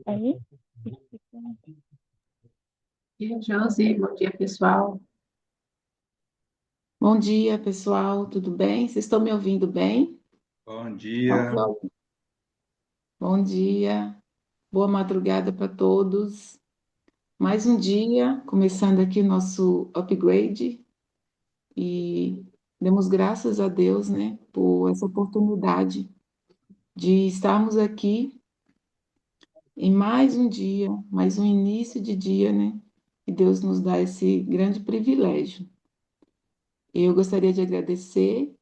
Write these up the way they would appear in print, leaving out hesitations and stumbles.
Aí, Dia, Josi, bom dia, pessoal. Bom dia, pessoal, tudo bem? Vocês estão me ouvindo bem? Bom Não, dia. Cláudio. Bom dia, boa madrugada para todos. Mais um dia, começando aqui o nosso upgrade e demos graças a Deus, né, por essa oportunidade de estarmos aqui em mais um dia, mais um início de dia, né? E Deus nos dá esse grande privilégio. Eu gostaria de agradecer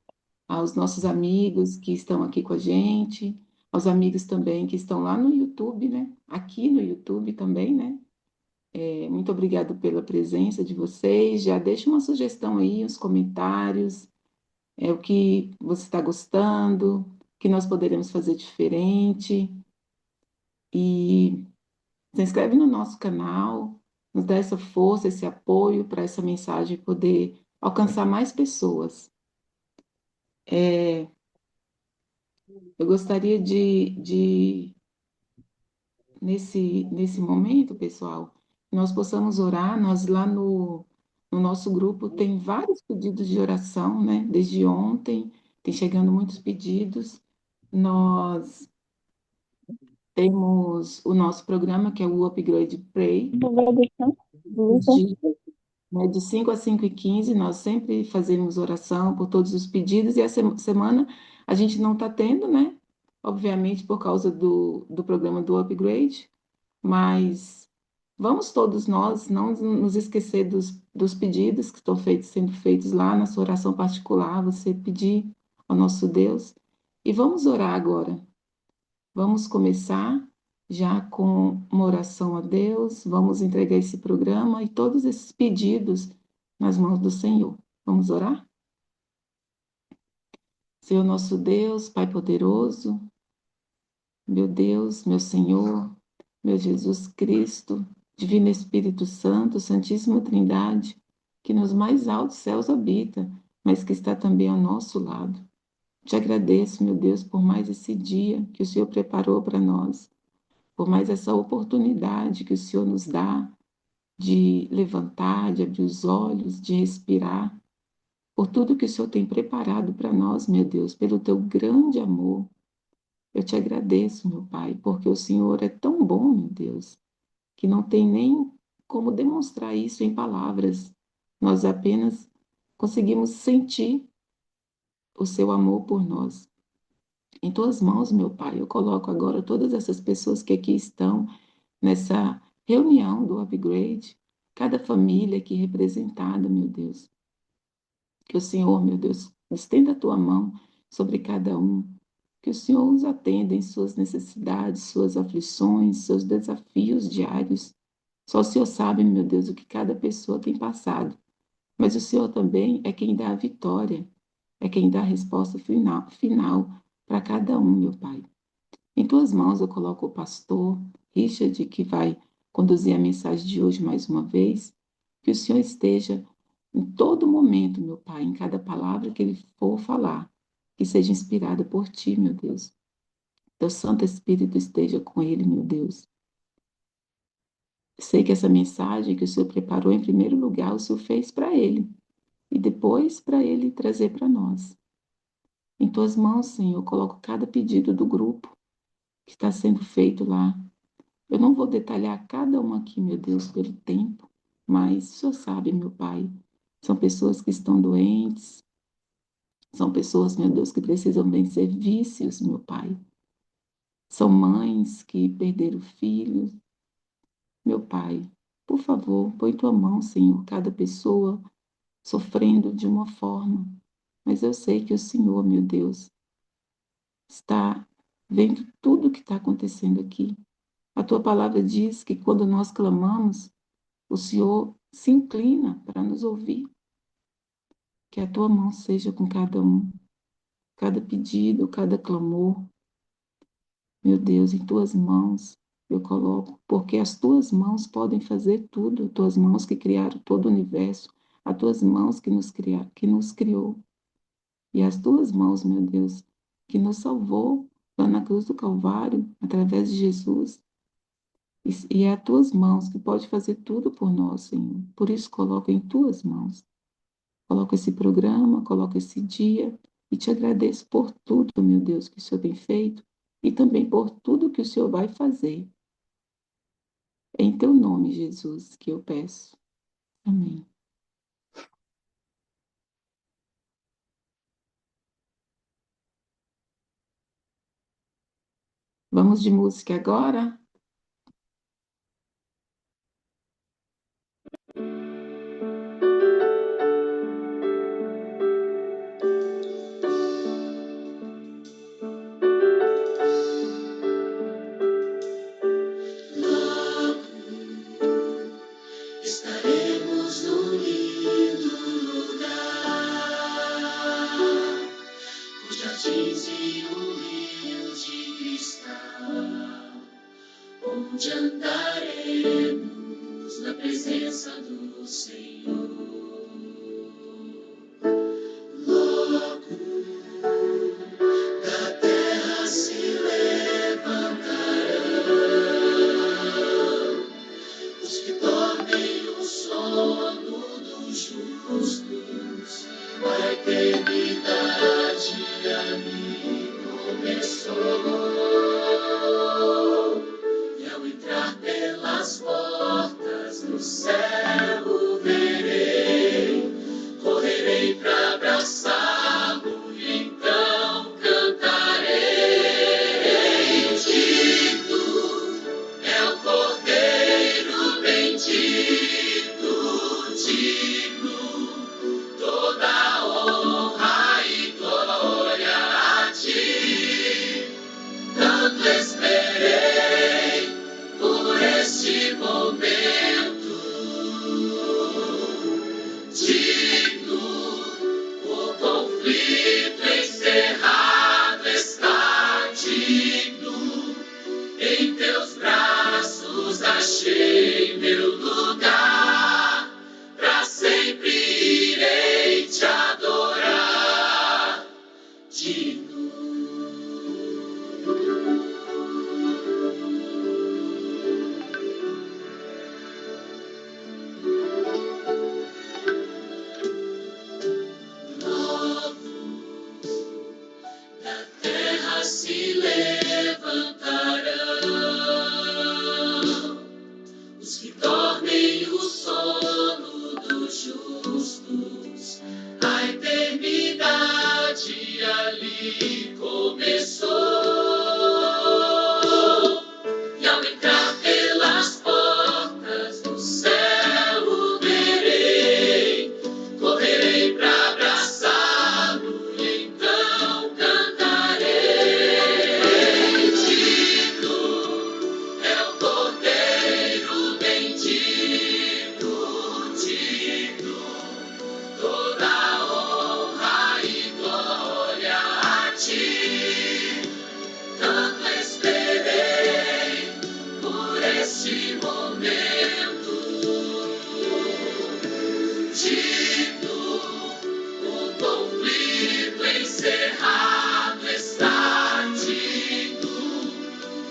aos nossos amigos que estão aqui com a gente, aos amigos também que estão lá no YouTube, né? Aqui no YouTube também, né? Muito obrigado pela presença de vocês. Já deixa uma sugestão aí, uns comentários, o que você está gostando, o que nós poderemos fazer diferente. E se inscreve no nosso canal, nos dá essa força, esse apoio para essa mensagem poder alcançar mais pessoas. Eu gostaria nesse momento, pessoal, nós possamos orar. Nós lá no nosso grupo tem vários pedidos de oração, né? Desde ontem, tem chegando muitos pedidos. Nós temos o nosso programa, que é o Upgrade Pray, vou deixar. os dias, né, de 5 às 5h15, nós sempre fazemos oração por todos os pedidos, e essa semana a gente não está tendo, né? Obviamente, por causa do programa do Upgrade, mas vamos todos nós não nos esquecer dos pedidos que estão sendo feitos lá na sua oração particular, você pedir ao nosso Deus. E vamos orar agora. Vamos começar já com uma oração a Deus, vamos entregar esse programa e todos esses pedidos nas mãos do Senhor. Vamos orar? Senhor nosso Deus, Pai poderoso, meu Deus, meu Senhor, meu Jesus Cristo, Divino Espírito Santo, Santíssima Trindade, que nos mais altos céus habita, mas que está também ao nosso lado. Te agradeço, meu Deus, por mais esse dia que o Senhor preparou para nós, por mais essa oportunidade que o Senhor nos dá de levantar, de abrir os olhos, de respirar, por tudo que o Senhor tem preparado para nós, meu Deus, pelo teu grande amor. Eu te agradeço, meu Pai, porque o Senhor é tão bom, meu Deus, que não tem nem como demonstrar isso em palavras. Nós apenas conseguimos sentir o seu amor por nós. Em tuas mãos, meu Pai, eu coloco agora todas essas pessoas que aqui estão nessa reunião do Upgrade, cada família aqui representada, meu Deus. Que o Senhor, meu Deus, estenda a tua mão sobre cada um. Que o Senhor os atenda em suas necessidades, suas aflições, seus desafios diários. Só o Senhor sabe, meu Deus, o que cada pessoa tem passado. Mas o Senhor também é quem dá a vitória, é quem dá a resposta final para cada um, meu Pai. Em tuas mãos eu coloco o pastor Richard, que vai conduzir a mensagem de hoje mais uma vez. Que o Senhor esteja em todo momento, meu Pai, em cada palavra que ele for falar, que seja inspirada por ti, meu Deus. Teu Santo Espírito esteja com ele, meu Deus. Sei que essa mensagem que o Senhor preparou, em primeiro lugar, o Senhor fez para ele, e depois para ele trazer para nós. Em tuas mãos, Senhor, eu coloco cada pedido do grupo que está sendo feito lá. Eu não vou detalhar cada um aqui, meu Deus, pelo tempo, mas o Senhor sabe, meu Pai, são pessoas que estão doentes, são pessoas, meu Deus, que precisam vencer vícios, meu Pai. São mães que perderam filhos. Meu Pai, por favor, põe tua mão, Senhor, cada pessoa sofrendo de uma forma, mas eu sei que o Senhor, meu Deus, está vendo tudo o que está acontecendo aqui. A tua palavra diz que quando nós clamamos, o Senhor se inclina para nos ouvir. Que a tua mão seja com cada um. cada pedido, cada clamor. Meu Deus, em tuas mãos eu coloco, porque as tuas mãos podem fazer tudo, tuas mãos que criaram todo o universo, as tuas mãos que nos criaram, que nos criou, e as tuas mãos, meu Deus, que nos salvou lá na cruz do Calvário, através de Jesus, e é as tuas mãos que pode fazer tudo por nós, Senhor. Por isso coloco em tuas mãos. Coloco esse programa, coloco esse dia e te agradeço por tudo, meu Deus, que o Senhor tem feito e também por tudo que o Senhor vai fazer. É em teu nome, Jesus, que eu peço. Amém. Vamos de música agora? Estaremos num lindo lugar, com jardins e rio de cristal, onde andaremos na presença do Senhor. Logo da terra se levantarão os que dormem o sono dos justos. A eternidade ali começou. E ao entrar pelas portas do céu o verei, correrei para abraçá-lo e então cantarei. Digno é o Cordeiro bendito, digno toda honra e glória a ti. Tanto esperei por este momento, digno o conflito encerrado está, digno em teus braços achei meu lugar, pra sempre irei te adorar, digno. Da terra se levantarão os que dormem o sono dos justos. A eternidade ali começou. E ao entrar pelas portas do céu o verei, correrei para abraçá-lo e então cantarei. Digno é o Cordeiro bendito, digno toda honra e glória a ti. Tanto esperei por este momento, digno o conflito encerrado está, digno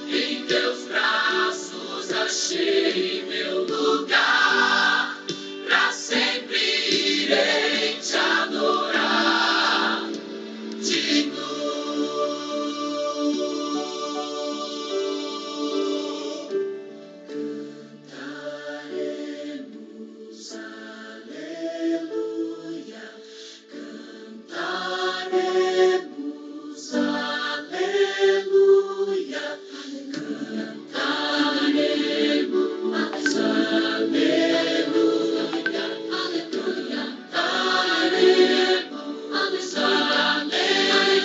em teus braços achei meu lugar, pra sempre irei te adorar, digno. Cantaremos aleluia, cantaremos aleluia, cantaremos aleluia, aleluia, cantaremos aleluia,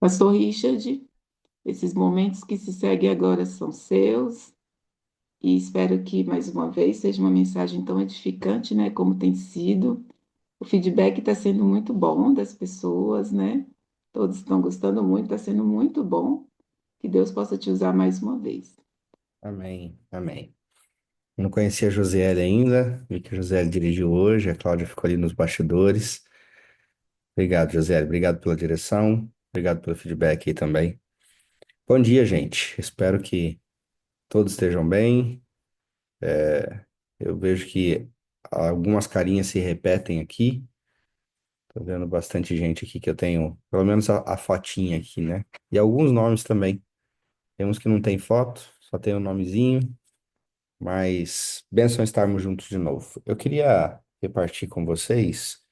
Pastor Richard, esses momentos que se seguem agora são seus, e espero que, mais uma vez, seja uma mensagem tão edificante, né, como tem sido. O feedback está sendo muito bom das pessoas, né? Todos estão gostando muito, está sendo muito bom. Que Deus possa te usar mais uma vez. Amém, amém. Não conhecia a Josiele ainda, vi que a Josiele dirigiu hoje, a Cláudia ficou ali nos bastidores. Obrigado, Josiele, obrigado pela direção, obrigado pelo feedback aí também. Bom dia, gente. Espero que todos estejam bem. Eu vejo que algumas carinhas se repetem aqui. Tô vendo bastante gente aqui que eu tenho, pelo menos a fotinha aqui, né? E alguns nomes também. Tem uns que não tem foto, só tem o nomezinho, mas benção estarmos juntos de novo. Eu queria repartir com vocês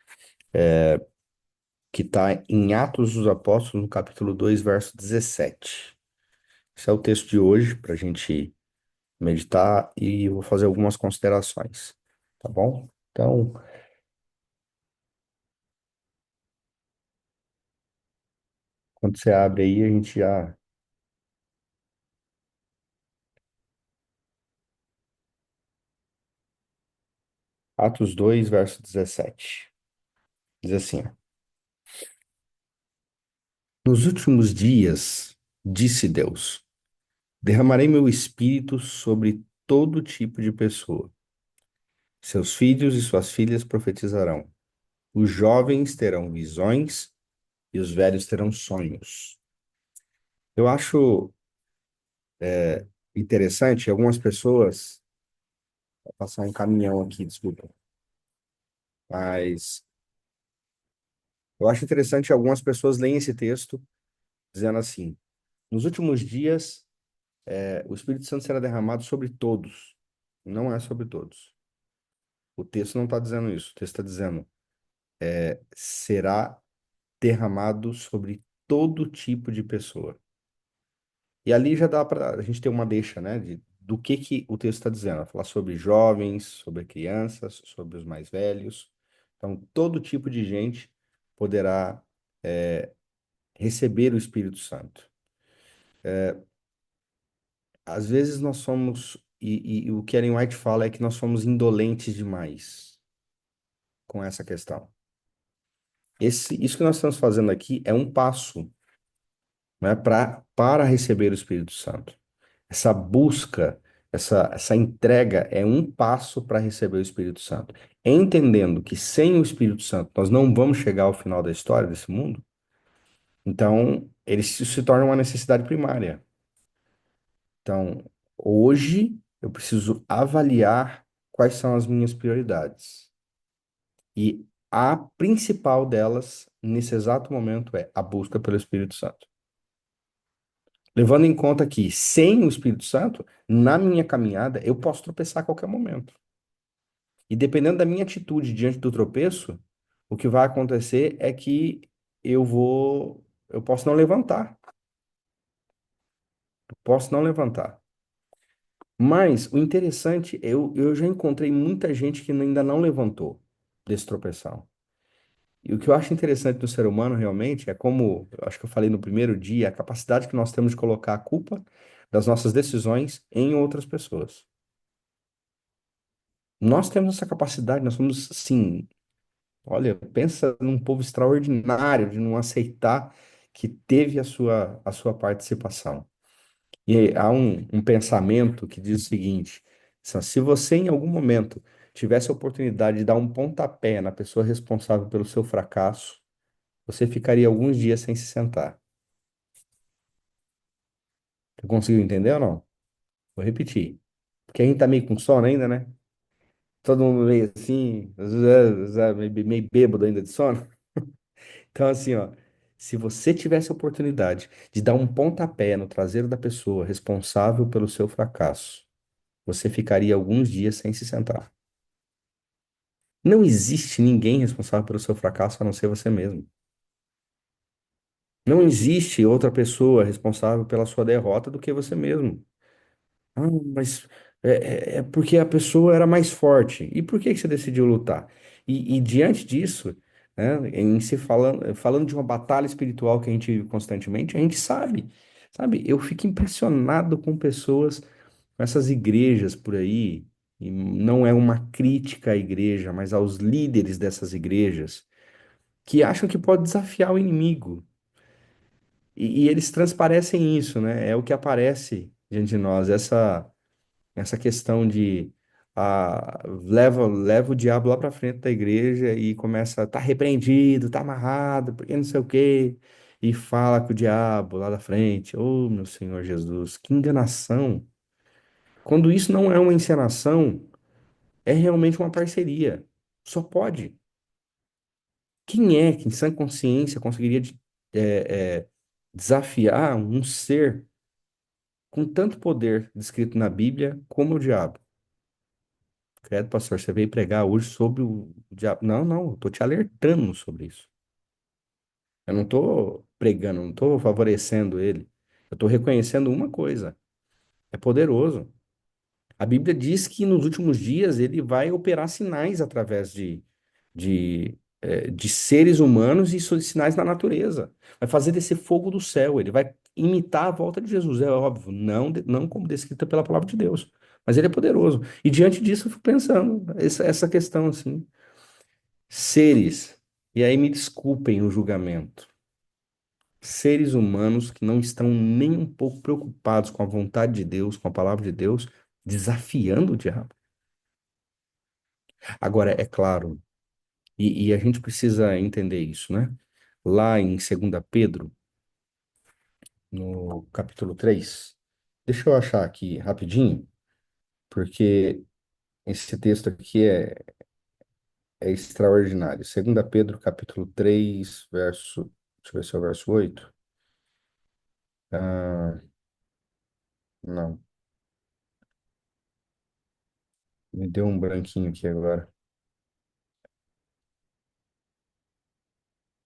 que está em Atos dos Apóstolos, no capítulo 2 verso 17. Esse é o texto de hoje para a gente meditar e eu vou fazer algumas considerações, tá bom? Então, quando você abre aí, a gente já. Atos 2 verso 17. Diz assim: ó, nos últimos dias, disse Deus, derramarei meu espírito sobre todo tipo de pessoa. Seus filhos e suas filhas profetizarão. Os jovens terão visões e os velhos terão sonhos. Eu acho interessante, algumas pessoas, vou passar um caminhão aqui, desculpa, mas eu acho interessante algumas pessoas leem esse texto dizendo assim: nos últimos dias, o Espírito Santo será derramado sobre todos. Não é sobre todos. O texto não está dizendo isso. O texto está dizendo: será derramado sobre todo tipo de pessoa. E ali já dá para a gente ter uma deixa, né, do que o texto está dizendo. Vai falar sobre jovens, sobre crianças, sobre os mais velhos. Então, todo tipo de gente poderá receber o Espírito Santo. Às vezes nós somos, e o que Ellen White fala é que nós somos indolentes demais com essa questão. Isso que nós estamos fazendo aqui é um passo, né, para receber o Espírito Santo. Essa busca, essa entrega é um passo para receber o Espírito Santo. Entendendo que sem o Espírito Santo nós não vamos chegar ao final da história desse mundo, então ele se torna uma necessidade primária. Então, hoje eu preciso avaliar quais são as minhas prioridades. E a principal delas, nesse exato momento, é a busca pelo Espírito Santo. Levando em conta que, sem o Espírito Santo, na minha caminhada, eu posso tropeçar a qualquer momento. E dependendo da minha atitude diante do tropeço, o que vai acontecer é que eu posso não levantar. Eu posso não levantar. Mas o interessante, eu já encontrei muita gente que ainda não levantou desse tropeção. E o que eu acho interessante do ser humano realmente é como, eu acho que eu falei no primeiro dia, a capacidade que nós temos de colocar a culpa das nossas decisões em outras pessoas. Nós temos essa capacidade, nós somos, sim, olha, pensa num povo extraordinário de não aceitar que teve a sua participação. E aí, há um pensamento que diz o seguinte: se você em algum momento tivesse a oportunidade de dar um pontapé na pessoa responsável pelo seu fracasso, você ficaria alguns dias sem se sentar. Você conseguiu entender ou não? Vou repetir. Porque a gente tá meio com sono ainda, né? Todo mundo meio assim, às vezes meio bêbado ainda de sono. Então, assim, ó, se você tivesse a oportunidade de dar um pontapé no traseiro da pessoa responsável pelo seu fracasso, você ficaria alguns dias sem se sentar. Não existe ninguém responsável pelo seu fracasso a não ser você mesmo. Não existe outra pessoa responsável pela sua derrota do que você mesmo. Ah, mas é porque a pessoa era mais forte. E por que que você decidiu lutar? E diante disso, né? Em se falando de uma batalha espiritual que a gente vive constantemente, a gente sabe? Eu fico impressionado com pessoas, com essas igrejas por aí, e não é uma crítica à igreja, mas aos líderes dessas igrejas, que acham que pode desafiar o inimigo. E eles transparecem isso, né? É o que aparece diante de nós, essa questão de leva o diabo lá para frente da igreja e começa, tá repreendido, tá amarrado, porque não sei o quê, e fala com o diabo lá da frente. Oh, meu Senhor Jesus, que enganação! Quando isso não é uma encenação, é realmente uma parceria. Só pode. Quem é que, em sã consciência, conseguiria desafiar um ser com tanto poder descrito na Bíblia como o diabo? Credo, pastor, você veio pregar hoje sobre o diabo. Não, não, eu tô te alertando sobre isso. Eu não tô pregando, não tô favorecendo ele. Eu tô reconhecendo uma coisa: é poderoso. A Bíblia diz que nos últimos dias ele vai operar sinais através de seres humanos e sinais na natureza. Vai fazer descer fogo do céu. Ele vai imitar a volta de Jesus, é óbvio, não como descrita pela palavra de Deus. Mas ele é poderoso. E diante disso eu fico pensando, essa questão assim, seres, e aí me desculpem o julgamento, seres humanos que não estão nem um pouco preocupados com a vontade de Deus, com a palavra de Deus, desafiando o diabo. Agora, é claro, e a gente precisa entender isso, né? Lá em 2 Pedro, no capítulo 3, deixa eu achar aqui rapidinho, porque esse texto aqui é extraordinário. 2 Pedro, capítulo 3, deixa eu ver se é o verso 8. Ah, não, me deu um branquinho aqui agora.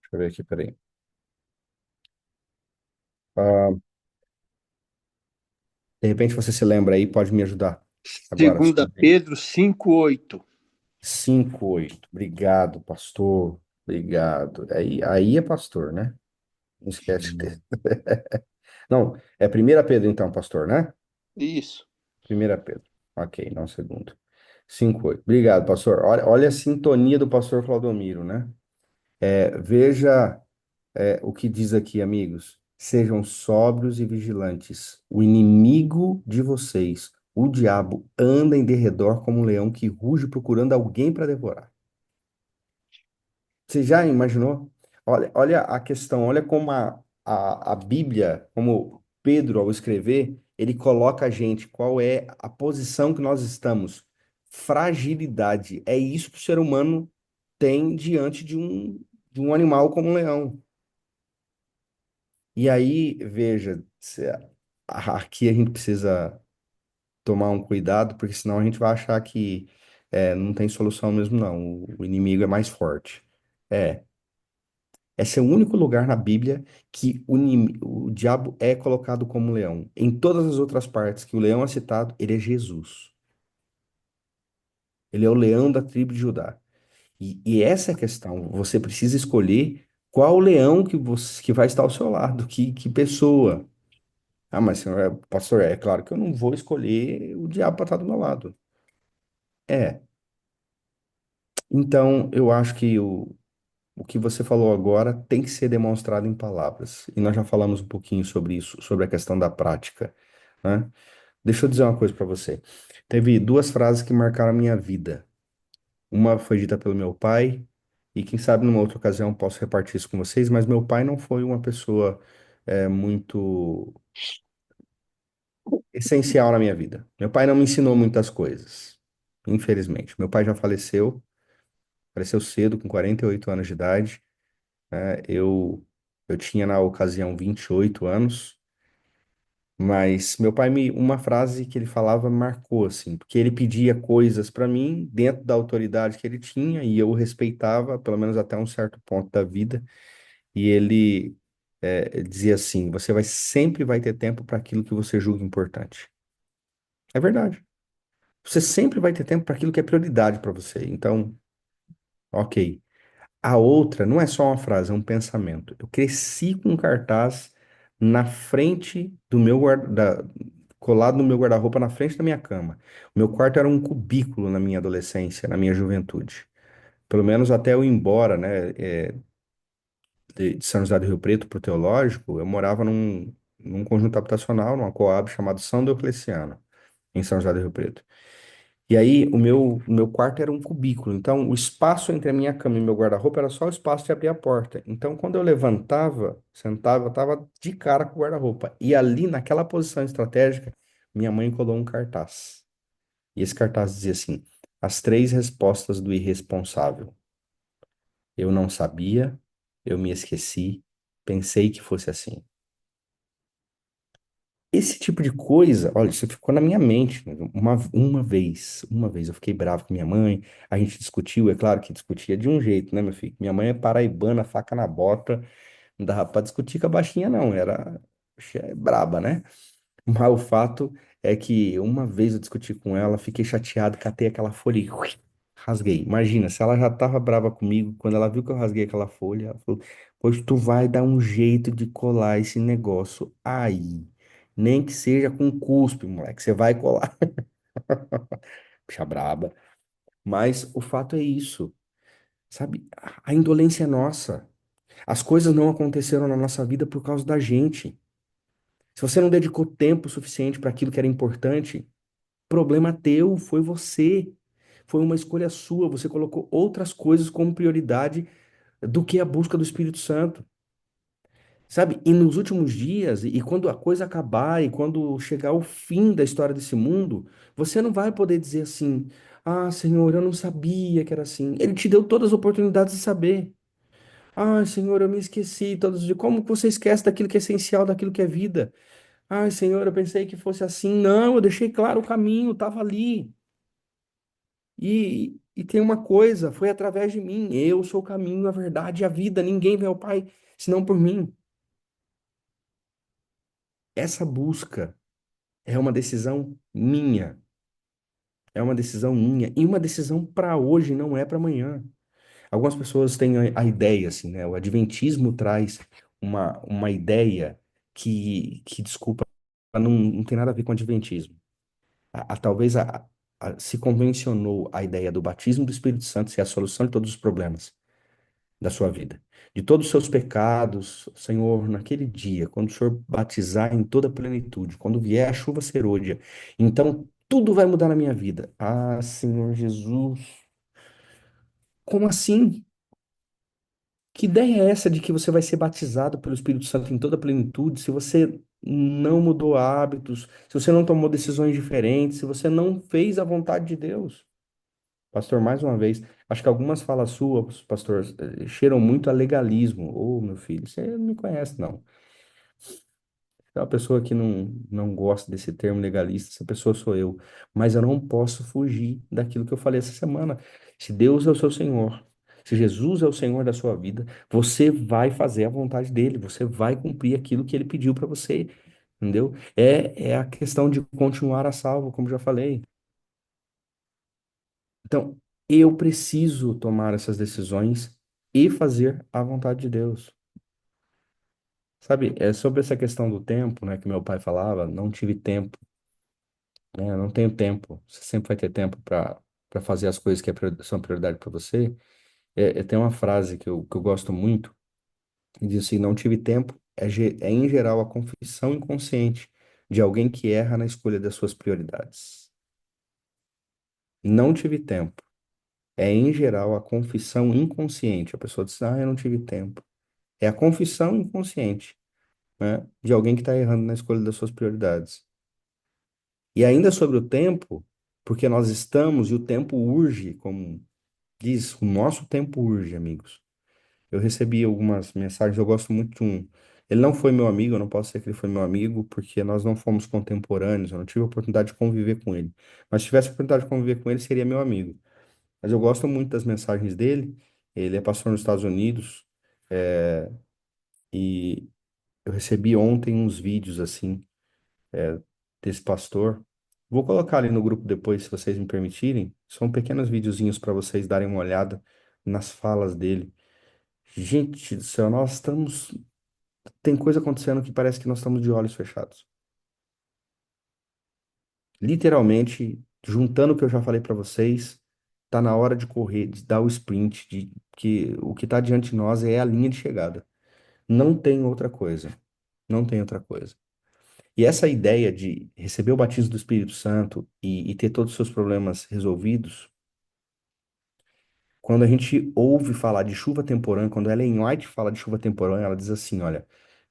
Deixa eu ver aqui, peraí. Ah, de repente você se lembra aí, pode me ajudar agora. Segunda Pedro 5:8. 5:8. Obrigado, pastor. Obrigado. Aí é pastor, né? Não esquece dele. Não, é 1 Pedro então, pastor, né? Isso. 1 Pedro. Ok, não segundo. 5:8. Obrigado, pastor. Olha a sintonia do pastor Claudomiro, né? Veja, o que diz aqui, amigos. Sejam sóbrios e vigilantes. O inimigo de vocês, o diabo, anda em derredor como um leão que ruge procurando alguém para devorar. Você já imaginou? Olha a questão, olha como a Bíblia, como Pedro, ao escrever, ele coloca a gente, qual é a posição que nós estamos. Fragilidade. É isso que o ser humano tem diante de um animal como um leão. E aí, veja, aqui a gente precisa tomar um cuidado, porque senão a gente vai achar que não tem solução mesmo, não. O inimigo é mais forte. É. Esse é o único lugar na Bíblia que o diabo é colocado como leão. Em todas as outras partes que o leão é citado, ele é Jesus. Ele é o leão da tribo de Judá. E essa é a questão. Você precisa escolher qual leão que vai estar ao seu lado, que pessoa. Ah, mas senhor, pastor, é claro que eu não vou escolher o diabo para estar do meu lado. É. Então, eu acho que o que você falou agora tem que ser demonstrado em palavras. E nós já falamos um pouquinho sobre isso, sobre a questão da prática, né? Deixa eu dizer uma coisa para você. Teve duas frases que marcaram a minha vida. Uma foi dita pelo meu pai, e quem sabe numa outra ocasião eu posso repartir isso com vocês, mas meu pai não foi uma pessoa muito essencial na minha vida. Meu pai não me ensinou muitas coisas, infelizmente. Meu pai já faleceu cedo, com 48 anos de idade, né? Eu tinha na ocasião 28 anos, mas meu pai uma frase que ele falava me marcou assim, porque ele pedia coisas para mim dentro da autoridade que ele tinha e eu o respeitava, pelo menos até um certo ponto da vida, e ele dizia assim: você sempre vai ter tempo para aquilo que você julga importante. É verdade. Você sempre vai ter tempo para aquilo que é prioridade para você. Então, ok. A outra não é só uma frase, é um pensamento. Eu cresci com um cartaz na frente do meu colado no meu guarda-roupa, na frente da minha cama. O meu quarto era um cubículo na minha adolescência, na minha juventude. Pelo menos até eu ir embora, né, de São José do Rio Preto para o Teológico, eu morava num conjunto habitacional, numa coab chamado São Diocleciano, em São José do Rio Preto. E aí, o meu quarto era um cubículo. Então, o espaço entre a minha cama e meu guarda-roupa era só o espaço de abrir a porta. Então, quando eu levantava, sentava, eu estava de cara com o guarda-roupa. E ali, naquela posição estratégica, minha mãe colou um cartaz. E esse cartaz dizia assim: As três respostas do irresponsável. Eu não sabia, eu me esqueci, pensei que fosse assim. Esse tipo de coisa, olha, isso ficou na minha mente. Uma vez eu fiquei bravo com minha mãe, a gente discutiu, é claro que discutia de um jeito, né, meu filho? Minha mãe é paraibana, faca na bota, não dava pra discutir com a baixinha, não, era braba, né? Mas o fato é que uma vez eu discuti com ela, fiquei chateado, catei aquela folha e rasguei. Imagina, se ela já tava brava comigo, quando ela viu que eu rasguei aquela folha, ela falou: Pois tu vai dar um jeito de colar esse negócio aí. Nem que seja com cuspe, moleque, você vai colar. Bicha braba. Mas o fato é isso, sabe? A indolência é nossa. As coisas não aconteceram na nossa vida por causa da gente. Se você não dedicou tempo suficiente para aquilo que era importante, problema teu, foi você. Foi uma escolha sua. Você colocou outras coisas como prioridade do que a busca do Espírito Santo. Sabe? E nos últimos dias, e quando a coisa acabar, e quando chegar o fim da história desse mundo, você não vai poder dizer assim: Ah, Senhor, eu não sabia que era assim. Ele te deu todas as oportunidades de saber. Ah, Senhor, eu me esqueci todos os dias. Como que você esquece daquilo que é essencial, daquilo que é vida? Ah, Senhor, eu pensei que fosse assim. Não, eu deixei claro o caminho, estava ali. E tem uma coisa, foi através de mim. Eu sou o caminho, a verdade e a vida. Ninguém vê ao Pai senão por mim. Essa busca é uma decisão minha. É uma decisão minha. E uma decisão para hoje, não é para amanhã. Algumas pessoas têm a ideia, assim, né? O Adventismo traz uma ideia que desculpa, não tem nada a ver com Adventismo. Talvez se convencionou a ideia do batismo do Espírito Santo ser a solução de todos os problemas da sua vida. De todos os seus pecados, Senhor, naquele dia, quando o Senhor batizar em toda a plenitude, quando vier a chuva serôdia, então tudo vai mudar na minha vida. Ah, Senhor Jesus, como assim? Que ideia é essa de que você vai ser batizado pelo Espírito Santo em toda a plenitude se você não mudou hábitos, se você não tomou decisões diferentes, se você não fez a vontade de Deus? Pastor, mais uma vez, acho que algumas falas suas, pastor, cheiram muito a legalismo. Ô, meu filho, você não me conhece, não. É uma pessoa que não gosta desse termo legalista, essa pessoa sou eu. Mas eu não posso fugir daquilo que eu falei essa semana. Se Deus é o seu Senhor, se Jesus é o Senhor da sua vida, você vai fazer a vontade dele, você vai cumprir aquilo que ele pediu para você, entendeu? É a questão de continuar a salvo, como já falei. Então, eu preciso tomar essas decisões e fazer a vontade de Deus. Sabe, é sobre essa questão do tempo, né, que meu pai falava, não tive tempo, né, não tenho tempo. Você sempre vai ter tempo para fazer as coisas que são prioridade para você. Tem uma frase que eu gosto muito, que diz assim, não tive tempo, é em geral a confissão inconsciente de alguém que erra na escolha das suas prioridades. Não tive tempo. É, em geral, a confissão inconsciente. A pessoa diz, eu não tive tempo. É a confissão inconsciente, né, de alguém que está errando na escolha das suas prioridades. E ainda sobre o tempo, porque nós estamos, e o tempo urge, como diz, o nosso tempo urge, amigos. Eu recebi algumas mensagens, eu gosto muito de um. Ele não foi meu amigo, eu não posso dizer que ele foi meu amigo, porque nós não fomos contemporâneos, eu não tive a oportunidade de conviver com ele. Mas se tivesse a oportunidade de conviver com ele, seria meu amigo. Mas eu gosto muito das mensagens dele. Ele é pastor nos Estados Unidos. E eu recebi ontem uns vídeos assim, desse pastor. Vou colocar ali no grupo depois, se vocês me permitirem. São pequenos videozinhos para vocês darem uma olhada nas falas dele. Gente do céu, nós estamos. Tem coisa acontecendo que parece que nós estamos de olhos fechados. Literalmente, juntando o que eu já falei para vocês, tá na hora de correr, de dar o sprint, de que o que está diante de nós é a linha de chegada. Não tem outra coisa. Não tem outra coisa. E essa ideia de receber o batismo do Espírito Santo e ter todos os seus problemas resolvidos, quando a gente ouve falar de chuva temporã, quando Ellen White fala de chuva temporã, ela diz assim, olha,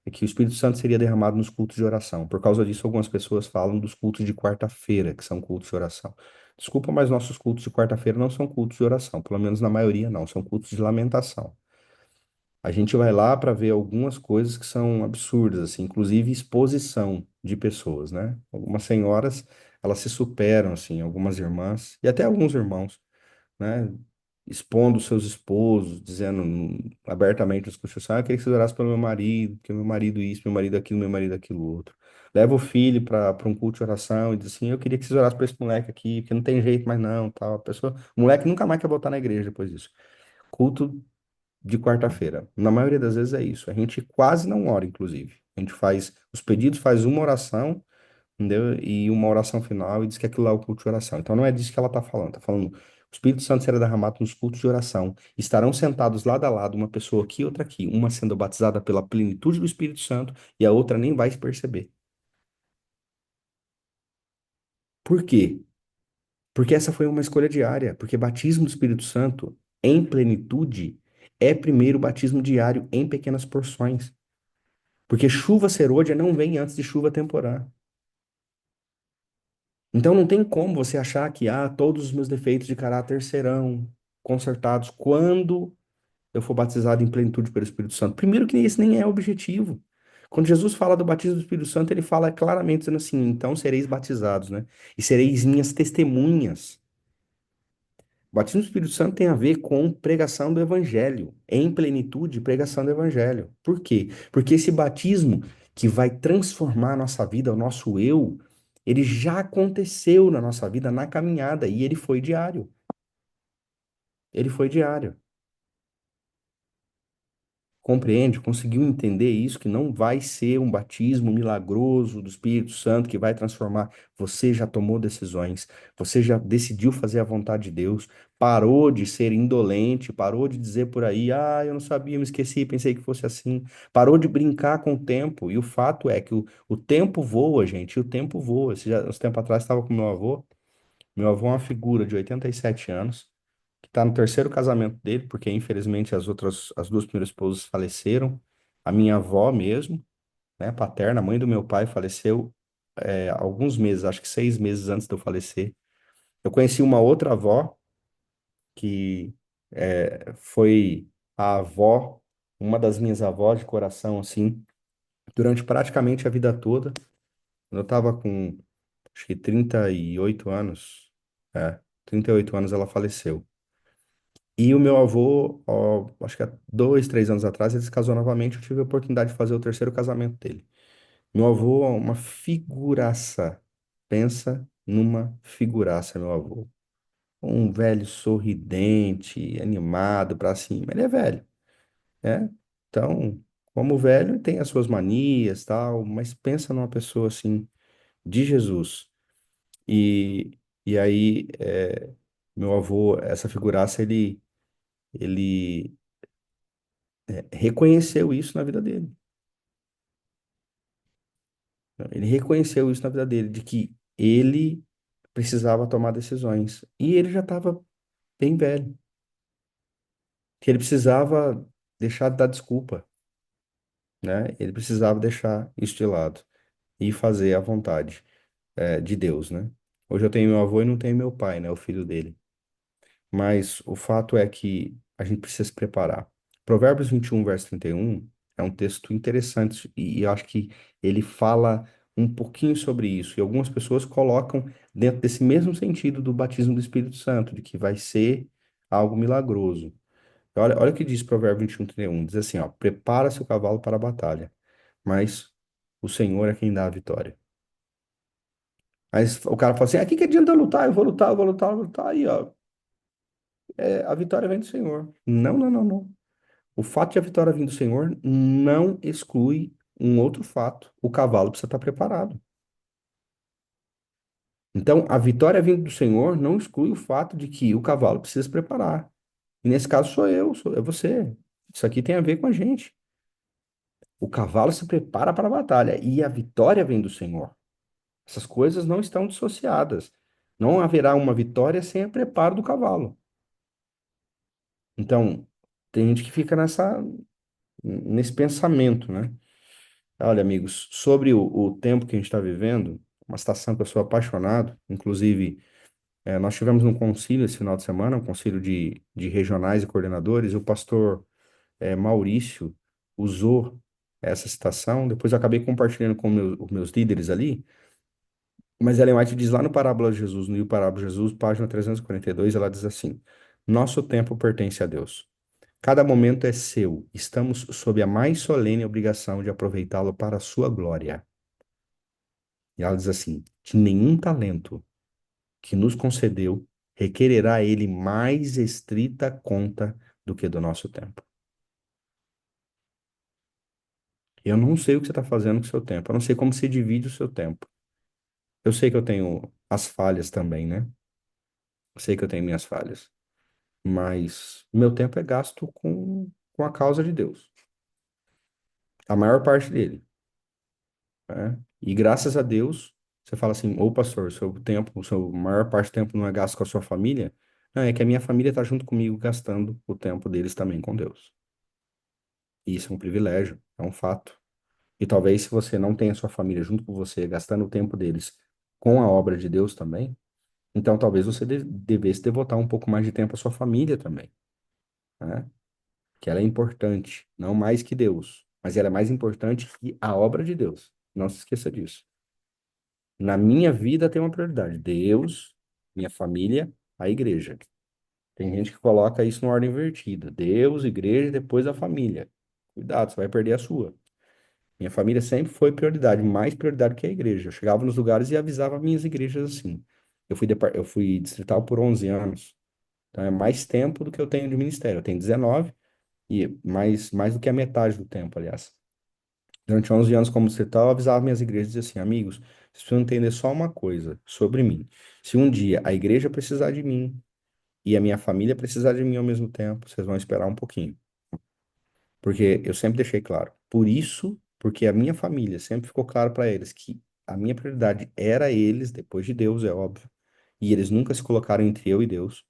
é que o Espírito Santo seria derramado nos cultos de oração. Por causa disso, algumas pessoas falam dos cultos de quarta-feira, que são cultos de oração. Desculpa, mas nossos cultos de quarta-feira não são cultos de oração, pelo menos na maioria não, são cultos de lamentação. A gente vai lá para ver algumas coisas que são absurdas, assim, inclusive exposição de pessoas, né? Algumas senhoras, elas se superam, assim, algumas irmãs e até alguns irmãos, né? Expondo seus esposos, dizendo abertamente nas constituições, eu queria que você orasse pelo meu marido, porque meu marido isso, meu marido aquilo outro. Leva o filho para um culto de oração e diz assim, eu queria que vocês orassem para esse moleque aqui, porque não tem jeito mais não, tal. A pessoa, o moleque nunca mais quer voltar na igreja depois disso. Culto de quarta-feira. Na maioria das vezes é isso. A gente quase não ora, inclusive. A gente faz os pedidos, faz uma oração, entendeu? E uma oração final e diz que aquilo lá é o culto de oração. Então não é disso que ela está falando. Está falando, o Espírito Santo será derramado nos cultos de oração. Estarão sentados lado a lado, uma pessoa aqui, outra aqui, uma sendo batizada pela plenitude do Espírito Santo e a outra nem vai se perceber. Por quê? Porque essa foi uma escolha diária. Porque batismo do Espírito Santo em plenitude é primeiro batismo diário em pequenas porções. Porque chuva serôdia não vem antes de chuva temporã. Então não tem como você achar que todos os meus defeitos de caráter serão consertados quando eu for batizado em plenitude pelo Espírito Santo. Primeiro que esse nem é o objetivo. Quando Jesus fala do batismo do Espírito Santo, ele fala claramente dizendo assim, então sereis batizados, né? E sereis minhas testemunhas. O batismo do Espírito Santo tem a ver com pregação do Evangelho, em plenitude, pregação do Evangelho. Por quê? Porque esse batismo que vai transformar a nossa vida, o nosso eu, ele já aconteceu na nossa vida, na caminhada, e ele foi diário. Ele foi diário. Compreende? Conseguiu entender isso, que não vai ser um batismo milagroso do Espírito Santo que vai transformar. Você já tomou decisões, você já decidiu fazer a vontade de Deus, parou de ser indolente, parou de dizer por aí, eu não sabia, me esqueci, pensei que fosse assim. Parou de brincar com o tempo, e o fato é que o tempo voa, gente, e o tempo voa. Uns tempo atrás estava com meu avô é uma figura de 87 anos, que está no terceiro casamento dele, porque infelizmente as duas primeiras esposas faleceram. A minha avó mesmo, né, paterna, mãe do meu pai, faleceu alguns meses, acho que 6 meses antes de eu falecer. Eu conheci uma outra avó, que foi a avó, uma das minhas avós de coração, assim, durante praticamente a vida toda. Quando eu estava com, acho que 38 anos, 38 anos ela faleceu. E o meu avô, acho que há 2, 3 anos atrás, ele se casou novamente. Eu tive a oportunidade de fazer o terceiro casamento dele. Meu avô é uma figuraça. Pensa numa figuraça, meu avô. Um velho sorridente, animado pra cima. Ele é velho, né? Então, como velho, tem as suas manias, tal, mas pensa numa pessoa assim, de Jesus. E, e aí, meu avô, essa figuraça, ele reconheceu isso na vida dele. Ele reconheceu isso na vida dele, de que ele precisava tomar decisões. E ele já estava bem velho, que ele precisava deixar de dar desculpa, né? Ele precisava deixar isso de lado e fazer a vontade, de Deus, né? Hoje eu tenho meu avô e não tenho meu pai, né? O filho dele. Mas o fato é que a gente precisa se preparar. Provérbios 21, verso 31 é um texto interessante e eu acho que ele fala um pouquinho sobre isso. E algumas pessoas colocam dentro desse mesmo sentido do batismo do Espírito Santo, de que vai ser algo milagroso. Olha o que diz Provérbios 21, 31. Diz assim, ó, prepara-se o cavalo para a batalha, mas o Senhor é quem dá a vitória. Aí o cara fala assim, que adianta eu lutar? Eu vou lutar, eu vou lutar, eu vou lutar. Aí, ó, a vitória vem do Senhor. Não, não, não, não. O fato de a vitória vir do Senhor não exclui um outro fato. O cavalo precisa estar preparado. Então, a vitória vindo do Senhor não exclui o fato de que o cavalo precisa se preparar. E nesse caso sou eu, é você. Isso aqui tem a ver com a gente. O cavalo se prepara para a batalha e a vitória vem do Senhor. Essas coisas não estão dissociadas. Não haverá uma vitória sem o preparo do cavalo. Então, tem gente que fica nesse pensamento, né? Olha, amigos, sobre o tempo que a gente está vivendo, uma situação que eu sou apaixonado, inclusive, nós tivemos um concílio esse final de semana, um concílio de regionais e coordenadores, e o pastor Maurício usou essa citação, depois eu acabei compartilhando com os meus líderes ali, mas Ellen White diz lá no Parábola de Jesus, no livro Parábola de Jesus, página 342, ela diz assim: Nosso tempo pertence a Deus. Cada momento é seu. Estamos sob a mais solene obrigação de aproveitá-lo para a sua glória. E ela diz assim: De nenhum talento que nos concedeu requererá a ele mais estrita conta do que do nosso tempo. Eu não sei o que você está fazendo com o seu tempo. Eu não sei como você divide o seu tempo. Eu sei que eu tenho as falhas também, né? Eu sei que eu tenho minhas falhas. Mas meu tempo é gasto com a causa de Deus. A maior parte dele, né? E graças a Deus, você fala assim, ô pastor, seu tempo, seu maior parte do tempo não é gasto com a sua família? Não, é que a minha família está junto comigo gastando o tempo deles também com Deus. E isso é um privilégio, é um fato. E talvez se você não tem a sua família junto com você, gastando o tempo deles com a obra de Deus também, então talvez você devesse devotar um pouco mais de tempo à sua família também, né? Que ela é importante, não mais que Deus, mas ela é mais importante que a obra de Deus. Não se esqueça disso. Na minha vida tem uma prioridade: Deus, minha família, a igreja. Tem gente que coloca isso na ordem invertida: Deus, igreja, e depois a família. Cuidado, você vai perder a sua. Minha família sempre foi prioridade, mais prioridade que a igreja. Eu chegava nos lugares e avisava minhas igrejas assim. Eu fui distrital por 11 anos. Então é mais tempo do que eu tenho de ministério. Eu tenho 19 e mais do que a metade do tempo, aliás. Durante 11 anos como distrital, eu avisava minhas igrejas e dizia assim: amigos, vocês precisam entender só uma coisa sobre mim. Se um dia a igreja precisar de mim e a minha família precisar de mim ao mesmo tempo, vocês vão esperar um pouquinho. Porque eu sempre deixei claro. Por isso, porque a minha família sempre ficou claro para eles que a minha prioridade era eles, depois de Deus, é óbvio. E eles nunca se colocaram entre eu e Deus,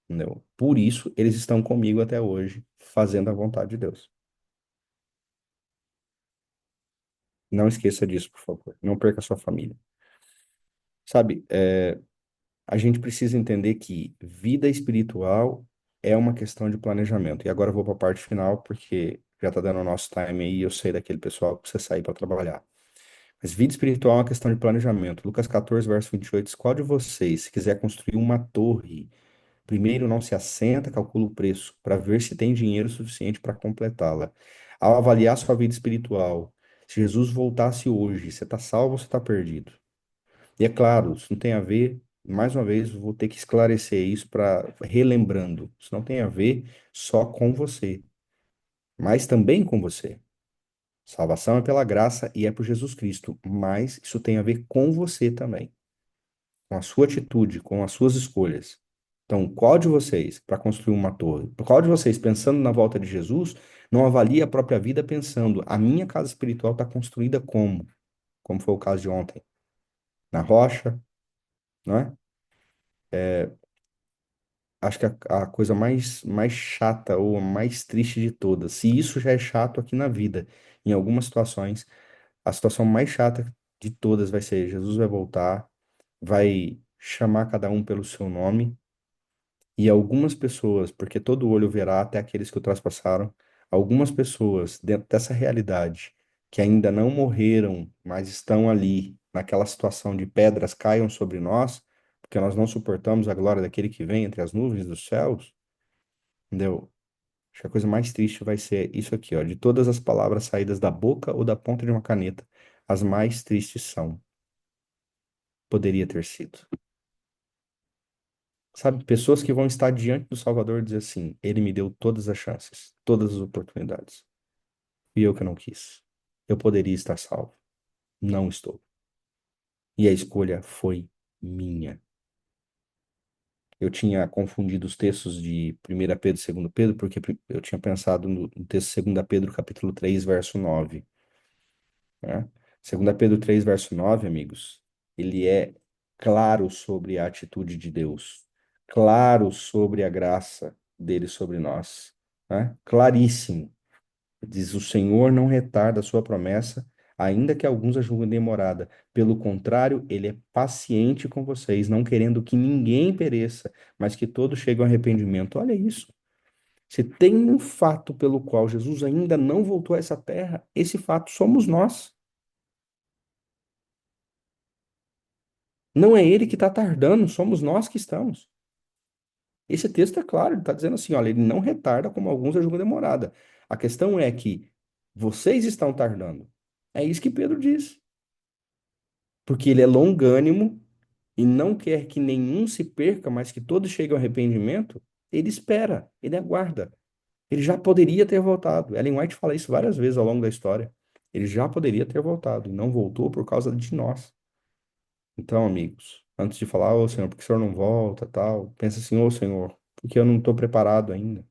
entendeu? Por isso, eles estão comigo até hoje, fazendo a vontade de Deus. Não esqueça disso, por favor. Não perca a sua família. Sabe, a gente precisa entender que vida espiritual é uma questão de planejamento. E agora eu vou para a parte final, porque já está dando o nosso time aí, e eu sei daquele pessoal que precisa sair para trabalhar. Mas vida espiritual é uma questão de planejamento. Lucas 14, verso 28 diz: Qual de vocês, se quiser construir uma torre, primeiro não se assenta, calcula o preço, para ver se tem dinheiro suficiente para completá-la? Ao avaliar sua vida espiritual, se Jesus voltasse hoje, você está salvo ou você está perdido? E é claro, isso não tem a ver, mais uma vez, vou ter que esclarecer isso para relembrando. Isso não tem a ver só com você, mas também com você. Salvação é pela graça e é por Jesus Cristo, mas isso tem a ver com você também, com a sua atitude, com as suas escolhas. Então, qual de vocês, para construir uma torre, qual de vocês, pensando na volta de Jesus, não avalia a própria vida pensando, a minha casa espiritual está construída como? Como foi o caso de ontem? Na rocha, não é? Acho que a coisa mais chata ou a mais triste de todas, se isso já é chato aqui na vida, em algumas situações, a situação mais chata de todas vai ser: Jesus vai voltar, vai chamar cada um pelo seu nome, e algumas pessoas, porque todo olho verá, até aqueles que o traspassaram, algumas pessoas dentro dessa realidade que ainda não morreram, mas estão ali naquela situação de pedras caiam sobre nós, porque nós não suportamos a glória daquele que vem entre as nuvens dos céus, entendeu? Acho que a coisa mais triste vai ser isso aqui, ó. De todas as palavras saídas da boca ou da ponta de uma caneta, as mais tristes são: poderia ter sido. Sabe, pessoas que vão estar diante do Salvador e dizer assim: Ele me deu todas as chances, todas as oportunidades. E eu que não quis. Eu poderia estar salvo. Não estou. E a escolha foi minha. Eu tinha confundido os textos de 1 Pedro e 2 Pedro, porque eu tinha pensado no texto de 2 Pedro, capítulo 3, verso 9, né? 2 Pedro 3, verso 9, amigos, ele é claro sobre a atitude de Deus, claro sobre a graça dele sobre nós, né? Claríssimo. Diz: o Senhor não retarda a sua promessa, ainda que alguns a julguem demorada. Pelo contrário, ele é paciente com vocês, não querendo que ninguém pereça, mas que todos cheguem ao arrependimento. Olha isso. Se tem um fato pelo qual Jesus ainda não voltou a essa terra, esse fato somos nós. Não é ele que está tardando, somos nós que estamos. Esse texto é claro, ele está dizendo assim: olha, ele não retarda como alguns a julgam demorada. A questão é que vocês estão tardando. É isso que Pedro diz. Porque ele é longânimo e não quer que nenhum se perca, mas que todos cheguem ao arrependimento, ele espera, ele aguarda. Ele já poderia ter voltado. Ellen White fala isso várias vezes ao longo da história. Ele já poderia ter voltado e não voltou por causa de nós. Então, amigos, antes de falar: ô Senhor, por que o Senhor não volta, tal, pensa assim: ô Senhor, porque eu não estou preparado ainda?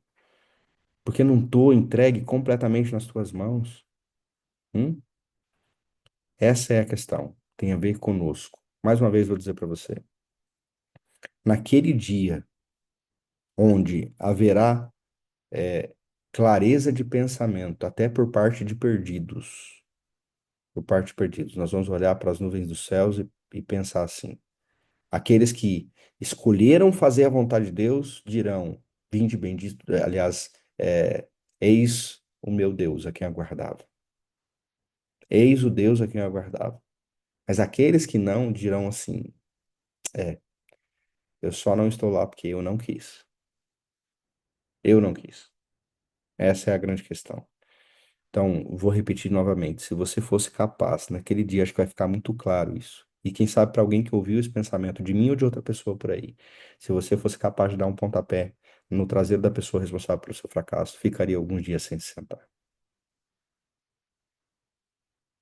Porque eu não estou entregue completamente nas tuas mãos? Hum? Essa é a questão. Tem a ver conosco. Mais uma vez vou dizer para você. Naquele dia onde haverá clareza de pensamento, até por parte de perdidos, por parte de perdidos, nós vamos olhar para as nuvens dos céus e pensar assim: aqueles que escolheram fazer a vontade de Deus dirão: vinde bendito, aliás, eis o meu Deus a quem aguardava. Eis o Deus a quem eu aguardava. Mas aqueles que não dirão assim: é, eu só não estou lá porque eu não quis. Eu não quis. Essa é a grande questão. Então, vou repetir novamente: se você fosse capaz, naquele dia, acho que vai ficar muito claro isso. E quem sabe para alguém que ouviu esse pensamento de mim ou de outra pessoa por aí, se você fosse capaz de dar um pontapé no traseiro da pessoa responsável pelo seu fracasso, ficaria alguns dias sem se sentar.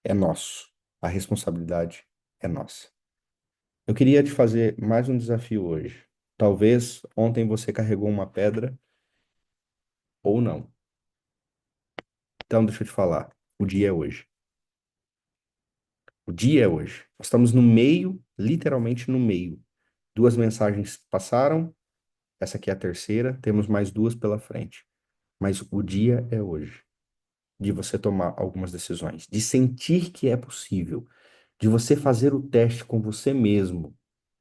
É nosso. A responsabilidade é nossa. Eu queria te fazer mais um desafio hoje. Talvez ontem você carregou uma pedra ou não. Então, deixa eu te falar. O dia é hoje. O dia é hoje. Nós estamos no meio, literalmente no meio. Duas mensagens passaram, essa aqui é a terceira, temos mais duas pela frente. Mas o dia é hoje, de você tomar algumas decisões, de sentir que é possível, de você fazer o teste com você mesmo,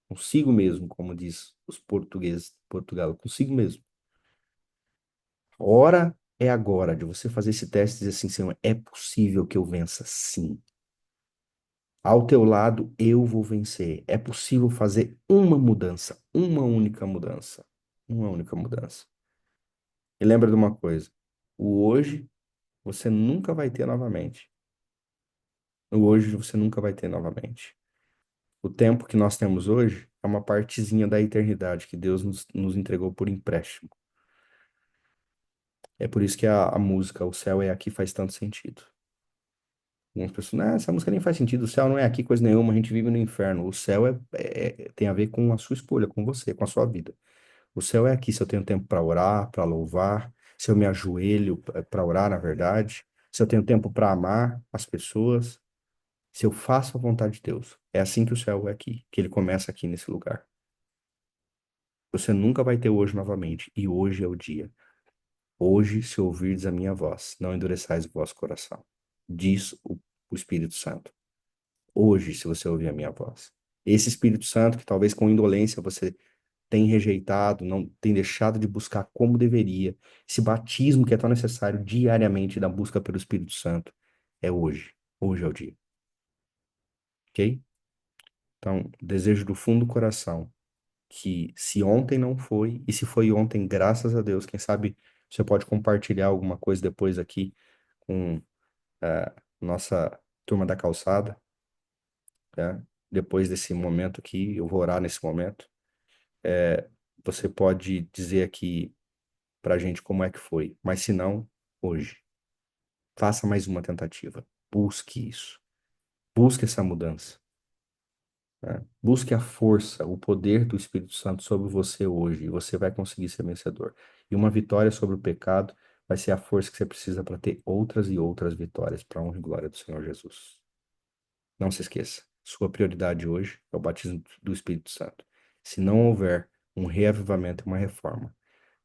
consigo mesmo, como diz os portugueses de Portugal, consigo mesmo. A hora é agora de você fazer esse teste e dizer assim: Senhor, é possível que eu vença? Sim. Ao teu lado, eu vou vencer. É possível fazer uma mudança, uma única mudança, uma única mudança. E lembra de uma coisa: o hoje você nunca vai ter novamente. O hoje você nunca vai ter novamente. O tempo que nós temos hoje é uma partezinha da eternidade que Deus nos entregou por empréstimo. É por isso que a música O Céu é Aqui faz tanto sentido. Algumas pessoas: não, essa música nem faz sentido, o céu não é aqui coisa nenhuma, a gente vive no inferno. O céu tem a ver com a sua escolha, com você, com a sua vida. O céu é aqui se eu tenho tempo para orar, para louvar, se eu me ajoelho para orar, na verdade, se eu tenho tempo para amar as pessoas, se eu faço a vontade de Deus. É assim que o céu é aqui, que ele começa aqui nesse lugar. Você nunca vai ter hoje novamente, e hoje é o dia. Hoje, se ouvirdes a minha voz, não endureçais o vosso coração, diz o Espírito Santo. Hoje, se você ouvir a minha voz. Esse Espírito Santo que talvez com indolência você tem rejeitado, não tem deixado de buscar como deveria, esse batismo que é tão necessário diariamente da busca pelo Espírito Santo, é hoje. Hoje é o dia. Ok? Então, desejo do fundo do coração que, se ontem não foi, e se foi ontem, graças a Deus, quem sabe você pode compartilhar alguma coisa depois aqui com a nossa turma da calçada, tá? Depois desse momento aqui, eu vou orar nesse momento. você pode dizer aqui pra gente como é que foi. Mas se não, hoje, faça mais uma tentativa. Busque isso. Busque essa mudança, né? Busque a força, o poder do Espírito Santo sobre você hoje, e você vai conseguir ser vencedor. E uma vitória sobre o pecado vai ser a força que você precisa para ter outras e outras vitórias, para a honra e glória do Senhor Jesus. Não se esqueça, sua prioridade hoje é o batismo do Espírito Santo. Se não houver um reavivamento e uma reforma,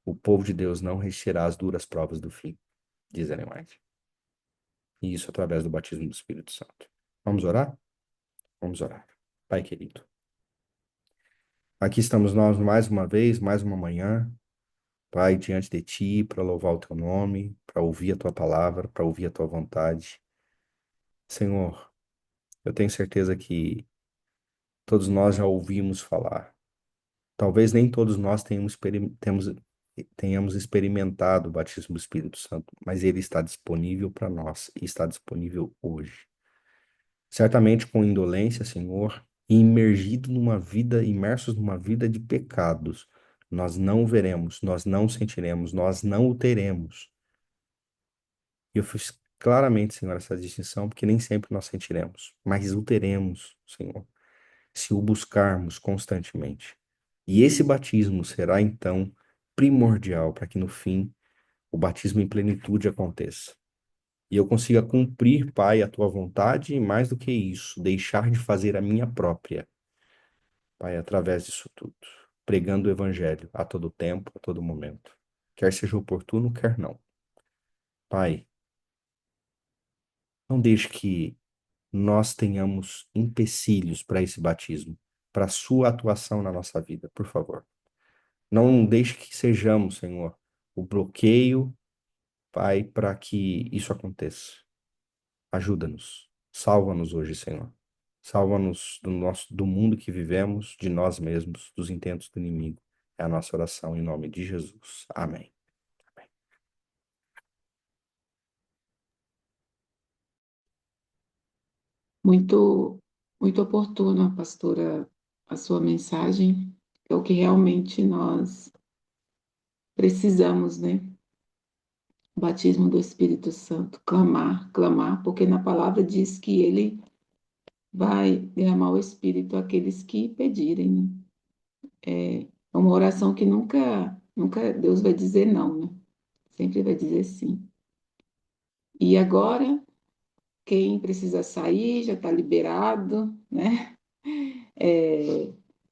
o povo de Deus não resistirá às duras provas do fim, diz Ellen White. E isso através do batismo do Espírito Santo. Vamos orar? Vamos orar. Pai querido, aqui estamos nós mais uma vez, mais uma manhã, Pai, diante de Ti, para louvar o Teu nome, para ouvir a Tua palavra, para ouvir a Tua vontade. Senhor, eu tenho certeza que todos nós já ouvimos falar. Talvez nem todos nós tenhamos experimentado o batismo do Espírito Santo, mas ele está disponível para nós e está disponível hoje. Certamente com indolência, Senhor, e imersos numa vida de pecados, nós não o veremos, nós não o sentiremos, nós não o teremos. E eu fiz claramente, Senhor, essa distinção, porque nem sempre nós sentiremos, mas o teremos, Senhor, se o buscarmos constantemente. E esse batismo será, então, primordial para que no fim o batismo em plenitude aconteça. E eu consiga cumprir, Pai, a tua vontade e mais do que isso, deixar de fazer a minha própria, Pai, através disso tudo, pregando o evangelho a todo tempo, a todo momento, quer seja oportuno, quer não. Pai, não deixe que nós tenhamos empecilhos para esse batismo, para a sua atuação na nossa vida, por favor. Não deixe que sejamos, Senhor, o bloqueio, Pai, para que isso aconteça. Ajuda-nos. Salva-nos hoje, Senhor. Salva-nos do mundo que vivemos, de nós mesmos, dos intentos do inimigo. É a nossa oração em nome de Jesus. Amém. Muito, muito oportuna, pastora, a sua mensagem. É o que realmente nós precisamos, né? O batismo do Espírito Santo, clamar, clamar, porque na palavra diz que ele vai derramar o Espírito àqueles que pedirem, né? É uma oração que nunca Deus vai dizer não, né? Sempre vai dizer sim. E agora, quem precisa sair já está liberado, né?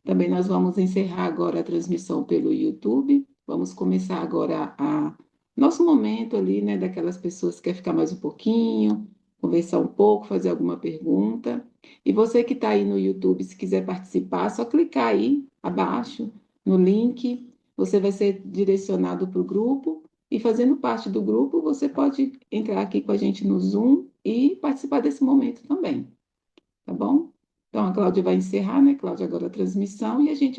Também nós vamos encerrar agora a transmissão pelo YouTube. Vamos começar agora a nosso momento ali, né? Daquelas pessoas que querem ficar mais um pouquinho, conversar um pouco, fazer alguma pergunta. E você que está aí no YouTube, se quiser participar, é só clicar aí abaixo no link. Você vai ser direcionado para o grupo. E fazendo parte do grupo, você pode entrar aqui com a gente no Zoom e participar desse momento também, tá bom? Então, a Cláudia vai encerrar, né, Cláudia, agora a transmissão e a gente